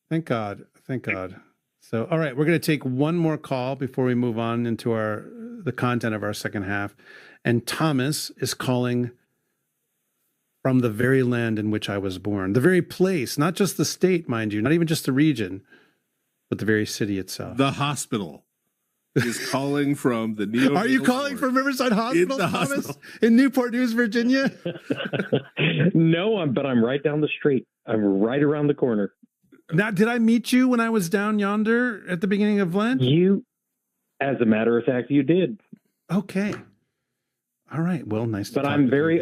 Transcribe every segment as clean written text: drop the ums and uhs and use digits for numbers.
Thank God. Thank God. So, all right, we're going to take one more call before we move on into the content of our second half. And Thomas is calling from the very land in which I was born, the very place, not just the state, mind you, not even just the region, but the very city itself. The hospital is calling from the neonatal. Are you calling from Riverside Hospital, In the Thomas? hospital. In Newport News, Virginia? No, but I'm right down the street. I'm right around the corner. Now, did I meet you when I was down yonder at the beginning of Lent? You, as a matter of fact, you did. Okay. All right. Well, nice. But I'm very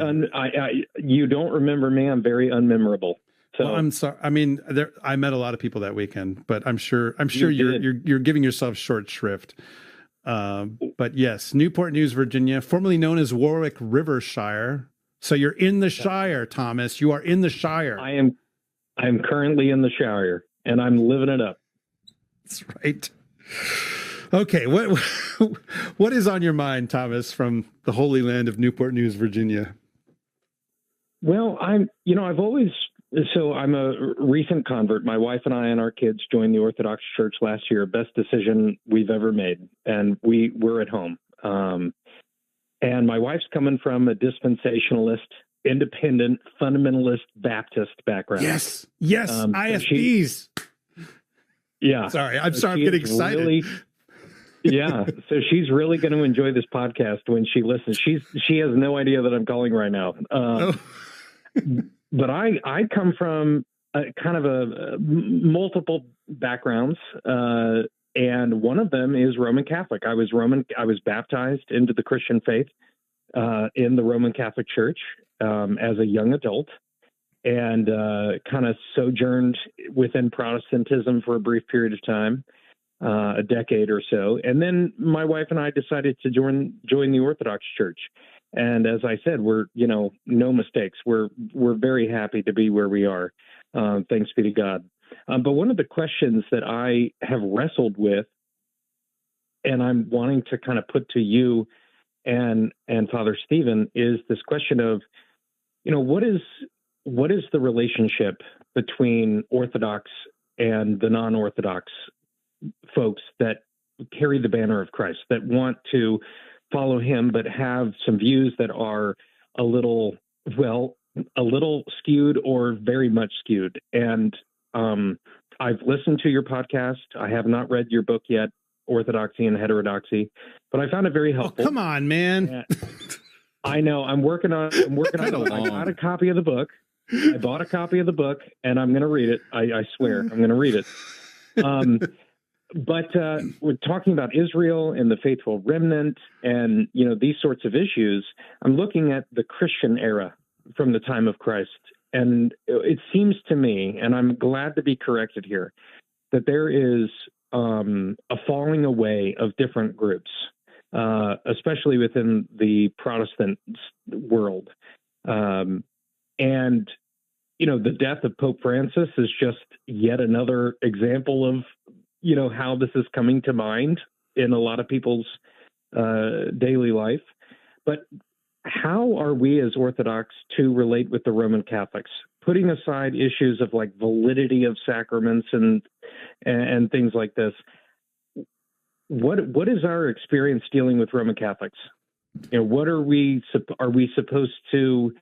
you don't remember me. I'm very unmemorable. So well, I'm sorry. I mean, I met a lot of people that weekend, but I'm sure you're giving yourself short shrift. But yes, Newport News, Virginia, formerly known as Warwick Rivershire. So you're in the Shire, Thomas. You are in the Shire. I am currently in the Shire, and I'm living it up. That's right. Okay, what is on your mind, Thomas, from the Holy Land of Newport News, Virginia? Well, I'm a recent convert. My wife and I and our kids joined the Orthodox Church last year. Best decision we've ever made, and we're at home. And my wife's coming from a dispensationalist, independent, fundamentalist Baptist background. Yes, ISBs. Yeah. Sorry, I'm getting excited. Really, yeah. So she's really going to enjoy this podcast when she listens. She has no idea that I'm calling right now. But I come from kind of a multiple backgrounds, and one of them is Roman Catholic. I was baptized into the Christian faith in the Roman Catholic Church as a young adult, and kind of sojourned within Protestantism for a brief period of time, a decade or so. And then my wife and I decided to join the Orthodox Church. And as I said, we're, no mistakes. We're very happy to be where we are. Thanks be to God. But one of the questions that I have wrestled with, and I'm wanting to kind of put to you and Father Stephen, is this question of, what is the relationship between Orthodox and the non-Orthodox folks that carry the banner of Christ, that want to follow him, but have some views that are a little skewed or very much skewed. And I've listened to your podcast. I have not read your book yet, Orthodoxy and Heterodoxy, but I found it very helpful. Oh, come on, man. I know. I'm working on it. I got a copy of the book. I bought a copy of the book, and I'm going to read it. I swear I'm going to read it. But we're talking about Israel and the faithful remnant and, these sorts of issues. I'm looking at the Christian era from the time of Christ. And it seems to me, and I'm glad to be corrected here, that there is a falling away of different groups, especially within the Protestant world. And, the death of Pope Francis is just yet another example of, how this is coming to mind in a lot of people's daily life. But how are we as Orthodox to relate with the Roman Catholics, putting aside issues of like validity of sacraments and things like this? What is our experience dealing with Roman Catholics? What are we supposed to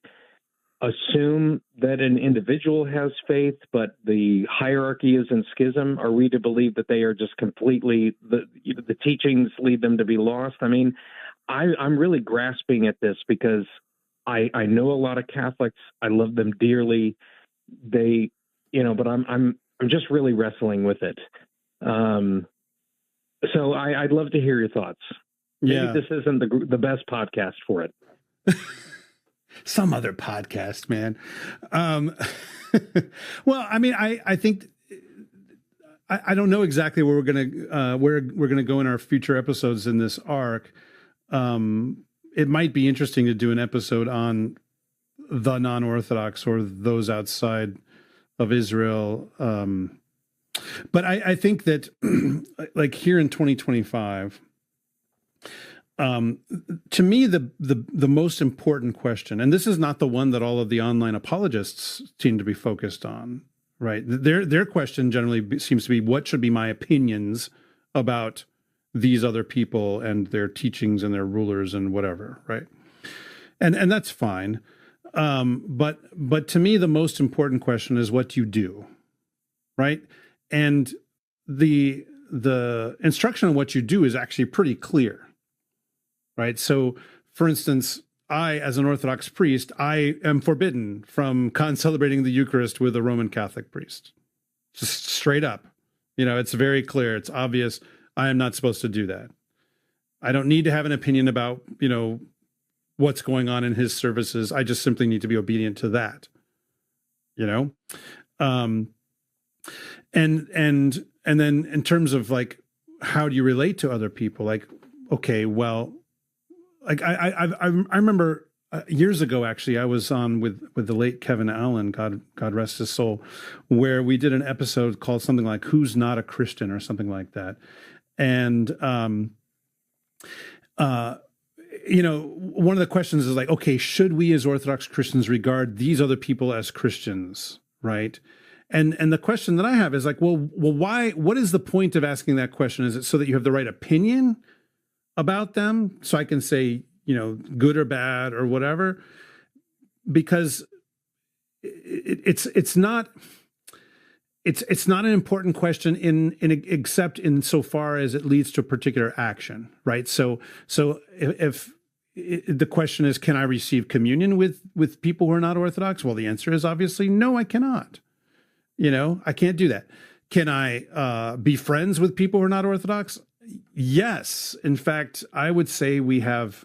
assume that an individual has faith, but the hierarchy is in schism? Are we to believe that they are just completely, the teachings lead them to be lost? I mean, I'm really grasping at this because I know a lot of Catholics. I love them dearly. They, but I'm just really wrestling with it. So I'd love to hear your thoughts. Maybe this isn't the best podcast for it. Some other podcast, man. Well, I mean, I think I don't know exactly where we're gonna go in our future episodes in this arc. It might be interesting to do an episode on the non-Orthodox or those outside of Israel. But I think that like here in 2025, to me, the most important question, and this is not the one that all of the online apologists seem to be focused on, right? Their question generally seems to be, what should be my opinions about these other people and their teachings and their rulers and whatever, right? And that's fine. But to me, the most important question is what you do, right? And the instruction on what you do is actually pretty clear, right? So, for instance, I, as an Orthodox priest, I am forbidden from celebrating the Eucharist with a Roman Catholic priest. Just straight up. It's very clear. It's obvious. I am not supposed to do that. I don't need to have an opinion about, what's going on in his services. I just simply need to be obedient to that. And then in terms of like, how do you relate to other people? Like, okay, well, like I remember years ago, actually, I was on with the late Kevin Allen, God rest his soul, where we did an episode called something like "Who's Not a Christian" or something like that. And one of the questions is like, okay, should we as Orthodox Christians regard these other people as Christians, right? And the question that I have is like, well, why? What is the point of asking that question? Is it so that you have the right opinion about them, so I can say, good or bad or whatever? Because it's not an important question except insofar as it leads to a particular action, right? So if the question is, can I receive communion with people who are not Orthodox? Well, the answer is obviously no, I cannot. I can't do that. Can I be friends with people who are not Orthodox? Yes. In fact, I would say we have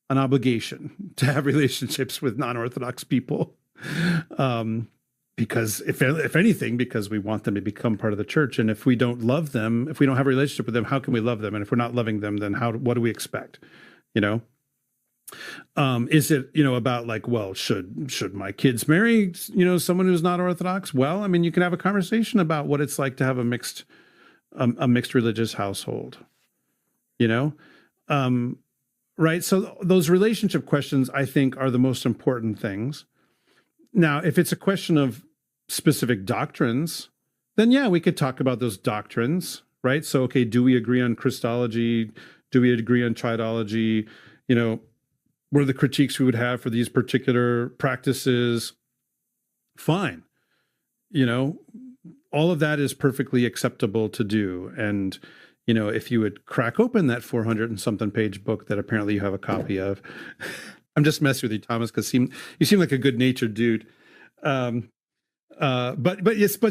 an obligation to have relationships with non-Orthodox people. Because if anything, because we want them to become part of the church. And if we don't love them, if we don't have a relationship with them, how can we love them? And if we're not loving them, then what do we expect? Is it, about like, well, should my kids marry, someone who's not Orthodox? Well, I mean, you can have a conversation about what it's like to have a mixed religious household, right? So those relationship questions, I think, are the most important things. Now, if it's a question of specific doctrines, then yeah, we could talk about those doctrines, right? So, okay, do we agree on Christology? Do we agree on Tridology? What are the critiques we would have for these particular practices? Fine. All of that is perfectly acceptable to do. And, if you would crack open that 400 and something page book that apparently you have a copy of, I'm just messing with you, Thomas, because you seem like a good-natured dude. But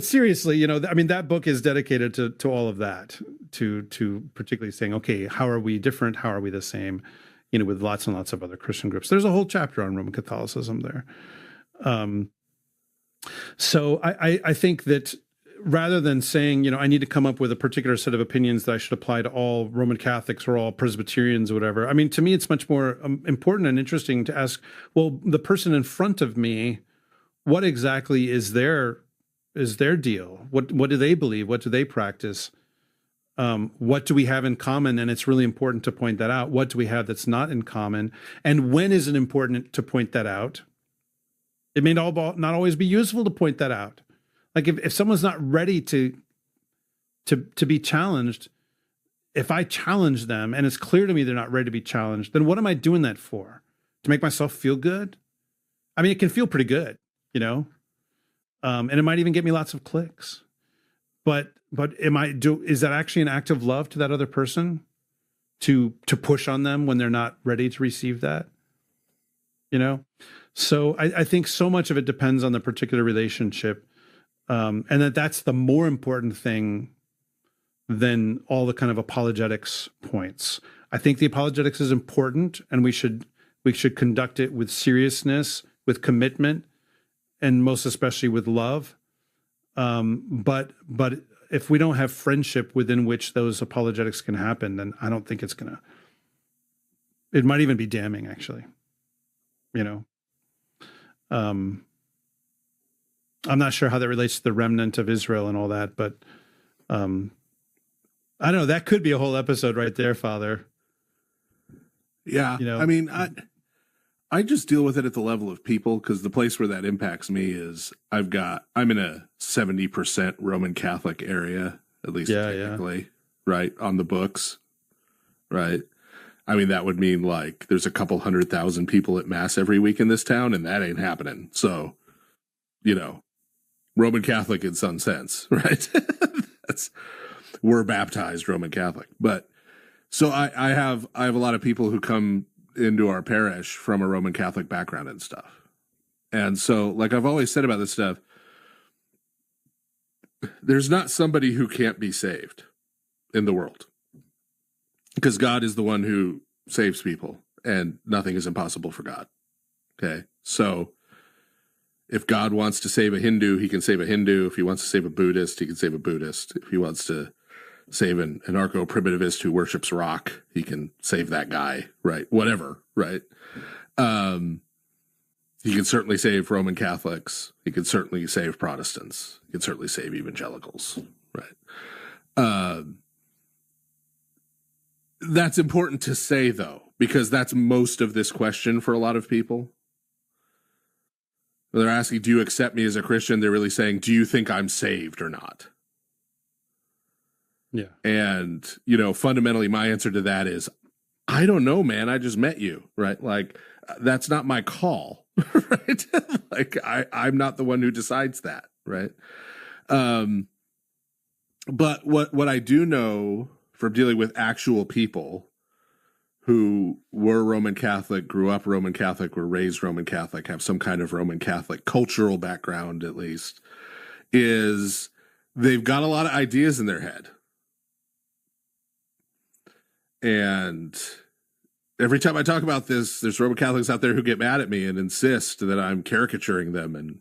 seriously, I mean, that book is dedicated to all of that, to particularly saying, okay, how are we different? How are we the same? With lots and lots of other Christian groups. There's a whole chapter on Roman Catholicism there. So I think that rather than saying, I need to come up with a particular set of opinions that I should apply to all Roman Catholics or all Presbyterians or whatever, I mean, to me, it's much more important and interesting to ask, well, the person in front of me, what exactly is their deal? What do they believe? What do they practice? What do we have in common? And it's really important to point that out. What do we have that's not in common? And when is it important to point that out? It may not always be useful to point that out. Like if someone's not ready to be challenged, if I challenge them and it's clear to me they're not ready to be challenged, then what am I doing that for? To make myself feel good? I mean, it can feel pretty good, and it might even get me lots of clicks. But is that actually an act of love to that other person to push on them when they're not ready to receive that? So I think so much of it depends on the particular relationship. And that's the more important thing than all the kind of apologetics points. I think the apologetics is important, and we should conduct it with seriousness, with commitment, and most especially with love. But if we don't have friendship within which those apologetics can happen, then I don't think it might even be damning, actually. I'm not sure how that relates to the remnant of Israel and all that, but I don't know. That could be a whole episode right there, Father. Yeah. I mean, I just deal with it at the level of people, because the place where that impacts me is I'm in a 70% Roman Catholic area, at least technically, right, on the books, right? I mean, that would mean like there's a couple 100,000 people at Mass every week in this town, and that ain't happening. So, Roman Catholic in some sense, right? We're baptized Roman Catholic. But so I have a lot of people who come into our parish from a Roman Catholic background and stuff. And so, like I've always said about this stuff, there's not somebody who can't be saved in the world, because God is the one who saves people, and nothing is impossible for God. Okay. So if God wants to save a Hindu, he can save a Hindu. If he wants to save a Buddhist, he can save a Buddhist. If he wants to save an anarcho-primitivist who worships rock, he can save that guy, right? Whatever, right? He can certainly save Roman Catholics. He can certainly save Protestants. He can certainly save evangelicals, right? That's important to say, though, because that's most of this question for a lot of people. When they're asking, do you accept me as a Christian? They're really saying, do you think I'm saved or not? Yeah. And, fundamentally, my answer to that is, I don't know, man. I just met you, right? Like, that's not my call, right? Like, I'm not the one who decides that, right? But what I do know from dealing with actual people who were Roman Catholic, grew up Roman Catholic, were raised Roman Catholic, have some kind of Roman Catholic cultural background, at least, is they've got a lot of ideas in their head. And every time I talk about this, there's Roman Catholics out there who get mad at me and insist that I'm caricaturing them. And,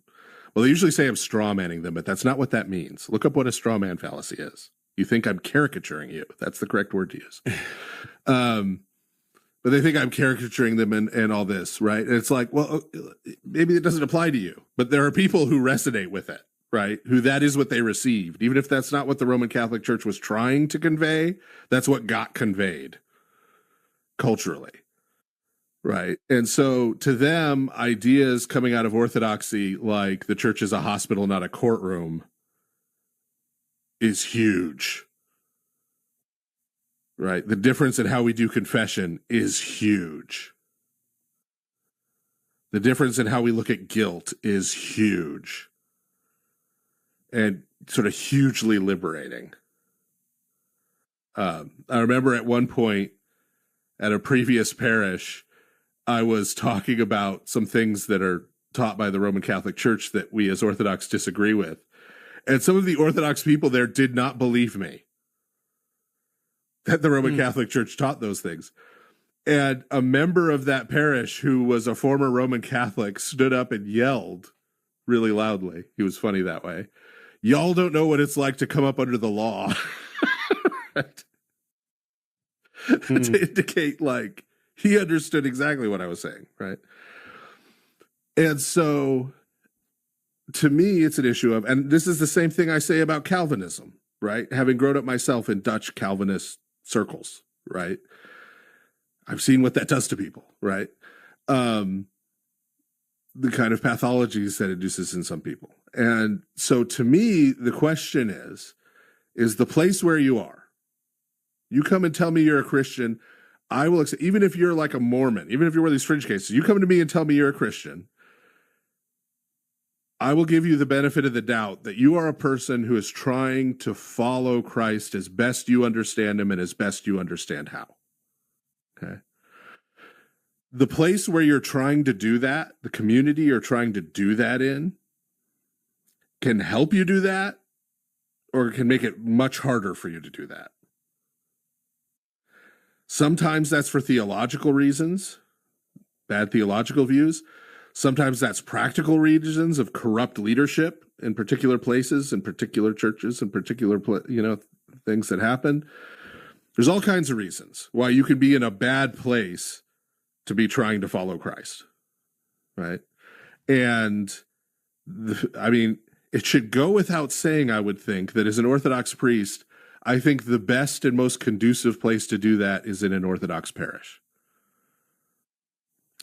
well, they usually say I'm straw manning them, but that's not what that means. Look up what a straw man fallacy is. You think I'm caricaturing you. That's the correct word to use. But they think I'm caricaturing them and all this, right? And it's like, well, maybe it doesn't apply to you. But there are people who resonate with it, right? Who that is what they received. Even if that's not what the Roman Catholic Church was trying to convey, that's what got conveyed culturally, right? And so to them, ideas coming out of Orthodoxy, like the church is a hospital, not a courtroom, is huge. Right? The difference in how we do confession is huge. The difference in how we look at guilt is huge. And sort of hugely liberating. I remember at one point at a previous parish, I was talking about some things that are taught by the Roman Catholic Church that we as Orthodox disagree with. And some of the Orthodox people there did not believe me that the Roman Catholic Church taught those things. And a member of that parish who was a former Roman Catholic stood up and yelled really loudly. He was funny that way. Y'all don't know what it's like to come up under the law. Right? To indicate, like, he understood exactly what I was saying, right? And so, to me, it's an issue of, and this is the same thing I say about Calvinism, right? Having grown up myself in Dutch Calvinist circles, right? I've seen what that does to people, right? The kind of pathologies that induces in some people. And so to me, the question is the place where you are, you come and tell me you're a Christian, I will accept, even if you're like a Mormon, even if you're one of these fringe cases, you come to me and tell me you're a Christian, I will give you the benefit of the doubt that you are a person who is trying to follow Christ as best you understand him and as best you understand how. Okay. The place where you're trying to do that, the community you're trying to do that in, can help you do that, or can make it much harder for you to do that. Sometimes that's for theological reasons, bad theological views. Sometimes that's practical reasons of corrupt leadership in particular places, in particular churches, in particular, things that happen. There's all kinds of reasons why you can be in a bad place to be trying to follow Christ, right? And it should go without saying, I would think, that as an Orthodox priest, I think the best and most conducive place to do that is in an Orthodox parish.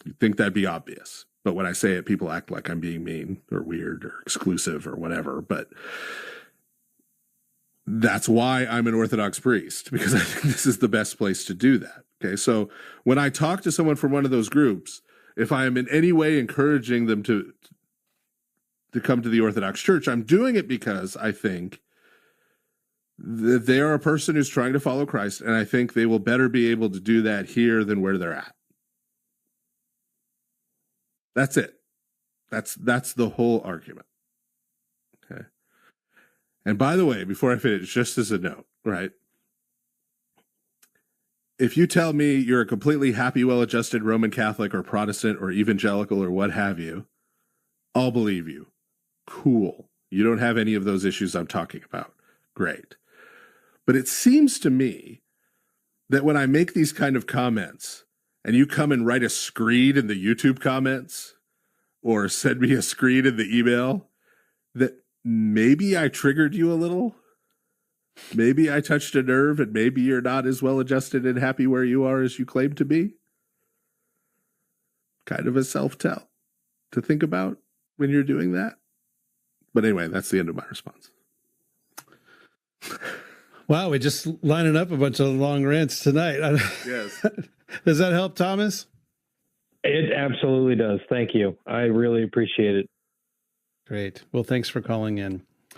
You'd think that'd be obvious. But when I say it, people act like I'm being mean or weird or exclusive or whatever. But that's why I'm an Orthodox priest, because I think this is the best place to do that. Okay, so when I talk to someone from one of those groups, if I am in any way encouraging them to come to the Orthodox Church, I'm doing it because I think that they are a person who's trying to follow Christ, and I think they will better be able to do that here than where they're at. That's it. That's the whole argument. Okay. And by the way, before I finish, just as a note, right? If you tell me you're a completely happy, well-adjusted Roman Catholic or Protestant or evangelical or what have you, I'll believe you. Cool. You don't have any of those issues I'm talking about. Great. But it seems to me that when I make these kind of comments and you come and write a screed in the YouTube comments or send me a screed in the email, that maybe I triggered you a little. Maybe I touched a nerve and maybe you're not as well adjusted and happy where you are as you claim to be. Kind of a self-tell to think about when you're doing that. But anyway, that's the end of my response. Wow, we're just lining up a bunch of long rants tonight. Yes. Does that help, Thomas? It absolutely does. Thank you. I really appreciate it. Great. Well, thanks for calling in.